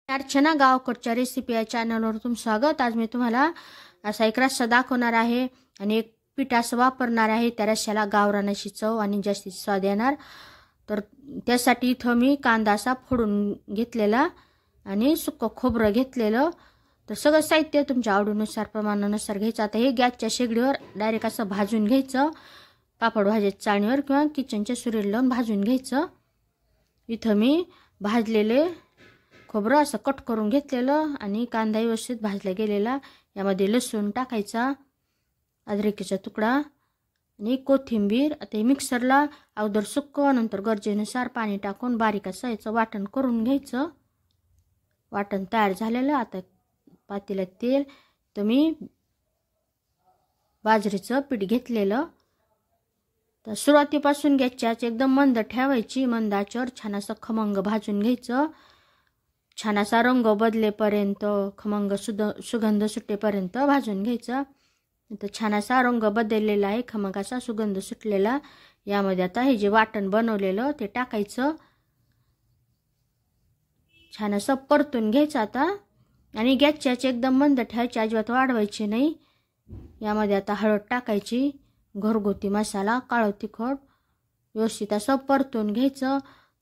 Archana गावकडच्या recipe या चॅनलवर तुमचं स्वागत। आज मी तुम्हाला असा एक रस्सा दाखवणार आहे आणि एक पीठ असं वापरणार आहे। त्या रस्स्याला गावरान अशी चव आणि जास्तीत स्वाद येणार। तर त्यासाठी इथं मी कांदा असा फोडून घेतलेला आणि सुक्कं खोबरं घेतलेलं। तर सगळं साहित्य तुमच्या आवडीनुसार प्रमाणानुसार घ्यायचं। आता हे गॅसच्या शेगडीवर डायरेक्ट असं भाजून घ्यायचं, पापड भाजायच्या चाळणीवर किंवा किचनच्या सुरीला लावून भाजून घ्यायचं। इथं मी भाजलेले खोबरं असं कट करून घेतलेलं आणि कांदा व्यवस्थित भाजला गेलेला। यामध्ये लसूण टाकायचा, अद्रकीचा तुकडा आणि कोथिंबीर। आता हे मिक्सरला अगोदर सुक्कं नंतर गरजेनुसार पाणी टाकून बारीक असं याचं वाटण करून घ्यायचं। वाटण तयार झालेलं। आता पातेल्यात तेल, तर मी बाजरीचं पीठ घेतलेलं। तर सुरुवातीपासून गॅसची आच एकदम मंद ठेवायची। मंद आचेवर छान असं खमंग भाजून घ्यायचं। छान असा रंग बदलेपर्यंत, खमंग सुगंध सुटेपर्यंत भाजून घ्यायचं। तर छान असा रंग बदललेला आहे, खमंग असा सुगंध सुटलेला। यामध्ये आता हे जे वाटण बनवलेलं ते टाकायचं, छान असं परतून घ्यायचं आता। आणि गॅसची आच एकदम मंद ठेवायची, अजिबात वाढवायची नाही। यामध्ये आता हळद टाकायची, घरगुती मसाला, काळं तिखट व्यवस्थित असं परतून घ्यायचं।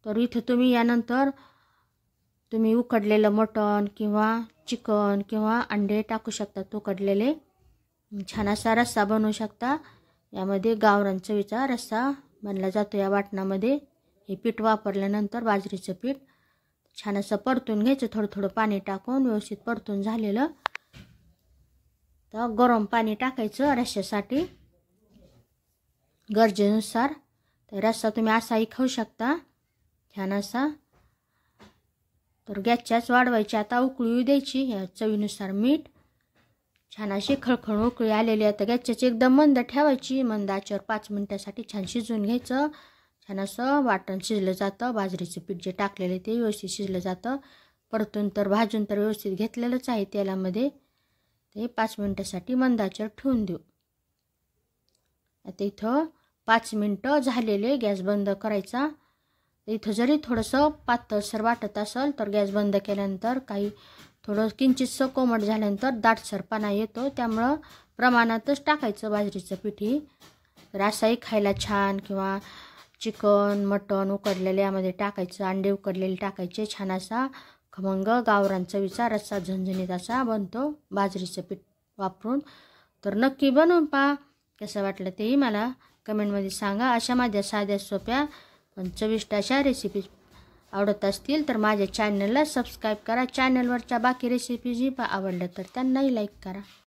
तर इथं तुम्ही यानंतर उकडलेलं मटण किंवा चिकन किंवा अंडे टाकू शकता, उकडलेले। छान असा रस्सा बनवू शकता। यामध्ये गावरान चवीचा रस्सा बनला जातो या वाटणामध्ये। हे पीठ वापरल्यानंतर बाजरीचं पीठ छान असं परतून घ्यायचं, थोडं थोडं पाणी टाकून व्यवस्थित परतून झालेलं। तर गरम पाणी टाकायचं रस्स्यासाठी गरजेनुसार। तर रस्सा तुम्ही असाही खाऊ शकता, छान असा। तर गॅसच्याच वाढवायची, आता उकळी द्यायची। या चवीनुसार मीठ, छान अशी खळखळ उकळी आलेली आहे। आता गॅसच्याची एकदम मंद ठेवायची, मंद आचेवर 5 मिनिटासाठी छान शिजवून घ्यायचं। छान असं वाटण शिजलं जातं, बाजरीचं पीठ जे टाकलेलं ते व्यवस्थित शिजलं जातं। परतून तर भाजून तर व्यवस्थित घेतलेलंच आहे तेलामध्ये। ते 5 मिनिटासाठी मंद आचेवर ठेवून देऊ। आता इथं 5 मिनिटं झालेले, गॅस बंद करायचा। इथं जरी थोडंसं पातळसर वाटत असेल तर गॅस बंद केल्यानंतर काही थोडं किंचितसं कोमट झाल्यानंतर दाटसरपणा येतो, त्यामुळं प्रमाणातच टाकायचं बाजरीचं पीठ। तर असाही खायला छान, किंवा चिकन मटण उकडलेले यामध्ये टाकायचं, अंडे उकडलेले टाकायचे। छान असा खमंग गावरान चवीचा रस्सा झणझणीत असा बनतो बाजरीचं पीठ वापरून। तर नक्की बनवून पहा, कसं वाटलं तेही मला कमेंटमध्ये सांगा। अशा माझ्या साध्या सोप्या पण चविष्ट अशा रेसिपी आवडत असतील तर माझ्या चॅनलला सबस्क्राईब करा। चॅनलवरच्या बाकी रेसिपीजही आवडल्या तर त्यांनाही लाईक करा।